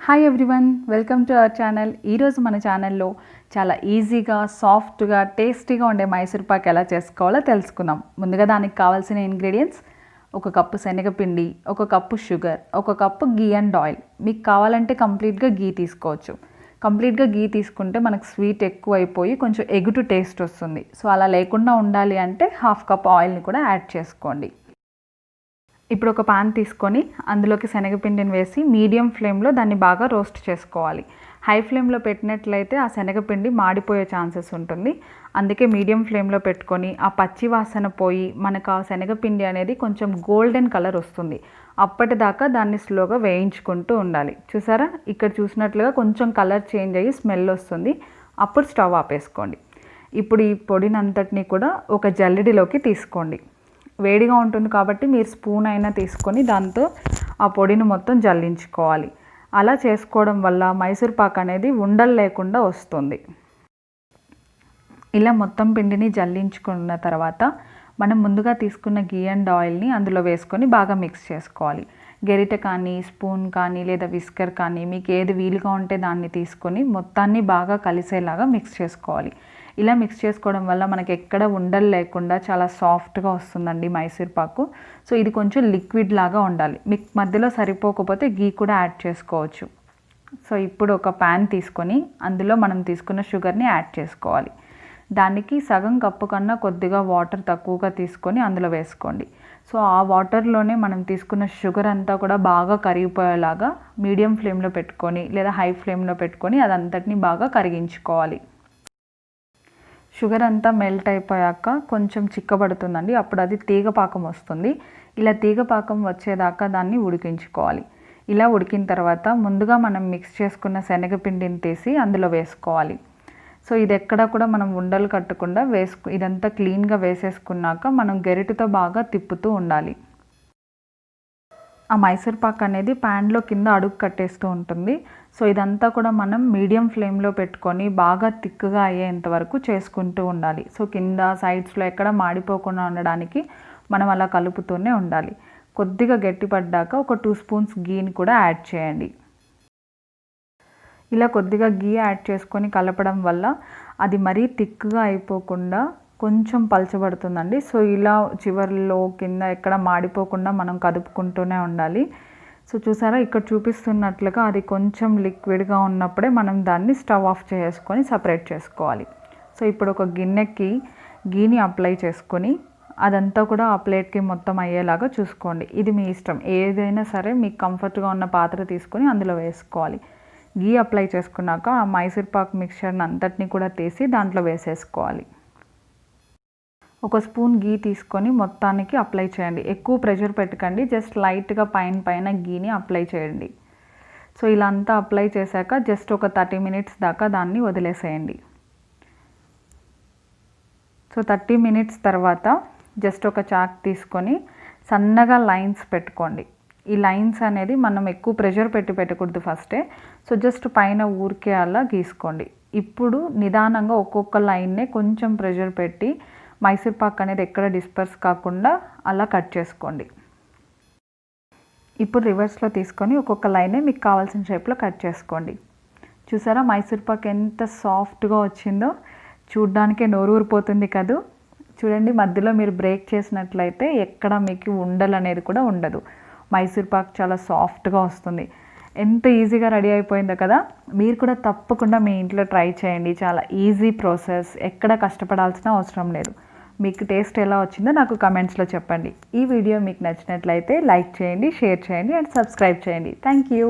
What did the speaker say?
Hi everyone, welcome to our channel. ఈరోజు మన ఛానల్లో చాలా ఈజీగా, సాఫ్ట్గా, టేస్టీగా ఉండే మైసూర్ పాక్ ఎలా చేసుకోవాలో తెలుసుకుందాం. ముందుగా దానికి కావాల్సిన ఇంగ్రీడియంట్స్: 1 కప్పు శనగపిండి, 1 cup sugar, 1 cup ghee and oil. మీకు కావాలంటే కంప్లీట్గా గీ తీసుకోవచ్చు. కంప్లీట్గా గీ తీసుకుంటే మనకు స్వీట్ ఎక్కువ అయిపోయి కొంచెం ఎగుటు టేస్ట్ వస్తుంది. సో అలా లేకుండా ఉండాలి అంటే 1/2 కప్ ఆయిల్ని కూడా యాడ్ చేసుకోండి. ఇప్పుడు ఒక పాన్ తీసుకొని అందులోకి శనగపిండిని వేసి మీడియం ఫ్లేమ్లో దాన్ని బాగా రోస్ట్ చేసుకోవాలి. హై ఫ్లేమ్లో పెట్టినట్లయితే ఆ శనగపిండి మాడిపోయే ఛాన్సెస్ ఉంటుంది. అందుకే మీడియం ఫ్లేమ్లో పెట్టుకొని ఆ పచ్చి వాసన పోయి మనకు ఆ శనగపిండి అనేది కొంచెం గోల్డెన్ కలర్ వస్తుంది. అప్పటిదాకా దాన్ని స్లోగా వేయించుకుంటూ ఉండాలి. చూసారా, ఇక్కడ చూసినట్లుగా కొంచెం కలర్ చేంజ్ అయ్యి స్మెల్ వస్తుంది. అప్పుడు స్టవ్ ఆపేసుకోండి. ఇప్పుడు ఈ పొడినంతటిని కూడా ఒక జల్లెడలోకి తీసుకోండి. వేడిగా ఉంటుంది కాబట్టి మీరు స్పూన్ అయినా తీసుకొని దాంతో ఆ పొడిని మొత్తం జల్లించుకోవాలి. అలా చేసుకోవడం వల్ల మైసూర్ పాక్ అనేది ఉండలు లేకుండా వస్తుంది. ఇలా మొత్తం పిండిని జల్లించుకున్న తర్వాత మనం ముందుగా తీసుకున్న గీ అండ్ ఆయిల్ని అందులో వేసుకొని బాగా మిక్స్ చేసుకోవాలి. గరిటె కానీ, స్పూన్ కానీ లేదా విస్కర్ కానీ మీకు ఏది వీలుగా ఉంటే దాన్ని తీసుకొని మొత్తాన్ని బాగా కలిసేలాగా మిక్స్ చేసుకోవాలి. ఇలా మిక్స్ చేసుకోవడం వల్ల మనకి ఎక్కడ ఉండలు లేకుండా చాలా సాఫ్ట్గా వస్తుందండి మైసూర్ పాకు. సో ఇది కొంచెం లిక్విడ్ లాగా ఉండాలి. మీకు మధ్యలో సరిపోకపోతే గీ కూడా యాడ్ చేసుకోవచ్చు. సో ఇప్పుడు ఒక ప్యాన్ తీసుకొని అందులో మనం తీసుకున్న షుగర్ని యాడ్ చేసుకోవాలి. దానికి సగం కప్పు కన్నా కొద్దిగా వాటర్ తక్కువగా తీసుకొని అందులో వేసుకోండి. సో ఆ వాటర్లోనే మనం తీసుకున్న షుగర్ అంతా కూడా బాగా కరిగిపోయేలాగా మీడియం ఫ్లేమ్లో పెట్టుకొని లేదా హై ఫ్లేమ్లో పెట్టుకొని అదంతటిని బాగా కరిగించుకోవాలి. షుగర్ అంతా మెల్ట్ అయిపోయాక కొంచెం చిక్కబడుతుందండి. అప్పుడు అది తీగపాకం వస్తుంది. ఇలా తీగపాకం వచ్చేదాకా దాన్ని ఉడికించుకోవాలి. ఇలా ఉడికిన తర్వాత ముందుగా మనం మిక్స్ చేసుకున్న శనగపిండిని తీసి అందులో వేసుకోవాలి. సో ఇది ఎక్కడ కూడా మనం ఉండలు కట్టకుండా ఇదంతా క్లీన్గా వేసేసుకున్నాక మనం గరిటెతో బాగా తిప్పుతూ ఉండాలి. ఆ మైసూర్ పాక్ అనేది ప్యాన్లో కింద అడుగు కట్టేస్తూ ఉంటుంది. సో ఇదంతా కూడా మనం మీడియం ఫ్లేమ్లో పెట్టుకొని బాగా థిక్గా అయ్యేంత వరకు చేసుకుంటూ ఉండాలి. సో కింద సైడ్స్లో ఎక్కడ మాడిపోకుండా ఉండడానికి మనం అలా కలుపుతూనే ఉండాలి. కొద్దిగా గట్టిపడ్డాక ఒక 2 స్పూన్స్ గీని కూడా యాడ్ చేయండి. ఇలా కొద్దిగా గీ యాడ్ చేసుకొని కలపడం వల్ల అది మరీ థిక్గా అయిపోకుండా కొంచెం పలచబడుతుందండి. సో ఇలా చివర్లో కింద ఎక్కడ మాడిపోకుండా మనం కదుపుకుంటూనే ఉండాలి. సో చూసారా, ఇక్కడ చూపిస్తున్నట్లుగా అది కొంచెం లిక్విడ్గా ఉన్నప్పుడే మనం దాన్ని స్టవ్ ఆఫ్ చేసుకొని సపరేట్ చేసుకోవాలి. సో ఇప్పుడు ఒక గిన్నెకి గీని అప్లై చేసుకొని అదంతా కూడా ఆ ప్లేట్కి మొత్తం అయ్యేలాగా చూసుకోండి. ఇది మీ ఇష్టం, ఏదైనా సరే మీకు కంఫర్ట్గా ఉన్న పాత్ర తీసుకొని అందులో వేసుకోవాలి. గీ అప్లై చేసుకున్నాక ఆ మైసూర్ పాక్ మిక్చర్ని అంతటిని కూడా తీసి దాంట్లో వేసేసుకోవాలి. 1 స్పూన్ గీ తీసుకొని మొత్తానికి అప్లై చేయండి. ఎక్కువ ప్రెషర్ పెట్టకండి, జస్ట్ లైట్గా పైన గీని అప్లై చేయండి. సో ఇలా అంతా అప్లై చేశాక జస్ట్ ఒక 30 మినిట్స్ దాకా దాన్ని వదిలేసేయండి. సో 30 మినిట్స్ తర్వాత జస్ట్ ఒక చాక్ తీసుకొని సన్నగా లైన్స్ పెట్టుకోండి. ఈ లైన్స్ అనేది మనం ఎక్కువ ప్రెషర్ పెట్టకూడదు ఫస్టే. సో జస్ట్ పైన ఊరికే అలా గీసుకోండి. ఇప్పుడు నిదానంగా ఒక్కొక్క లైన్నే కొంచెం ప్రెషర్ పెట్టి మైసూర్ పాక్ అనేది ఎక్కడ డిస్పర్స్ కాకుండా అలా కట్ చేసుకోండి. ఇప్పుడు రివర్స్లో తీసుకొని ఒక్కొక్క లైనే మీకు కావాల్సిన షేప్లో కట్ చేసుకోండి. చూసారా, మైసూర్ పాక్ ఎంత సాఫ్ట్గా వచ్చిందో, చూడ్డానికే నోరు ఊరిపోతుంది కదా. చూడండి, మధ్యలో మీరు బ్రేక్ చేసినట్లయితే ఎక్కడ మీకు ఉండలు అనేది కూడా ఉండదు. మైసూర్ పాక్ చాలా సాఫ్ట్గా వస్తుంది. ఎంత ఈజీగా రెడీ అయిపోయిందో కదా. మీరు కూడా తప్పకుండా మీ ఇంట్లో ట్రై చేయండి. చాలా ఈజీ ప్రాసెస్, ఎక్కడ కష్టపడాల్సిన అవసరం లేదు. మీకు టేస్ట్ ఎలా వచ్చిందో నాకు కమెంట్స్లో చెప్పండి. ఈ వీడియో మీకు నచ్చినట్లయితే లైక్ చేయండి, షేర్ చేయండి అండ్ సబ్స్క్రైబ్ చేయండి. Thank you.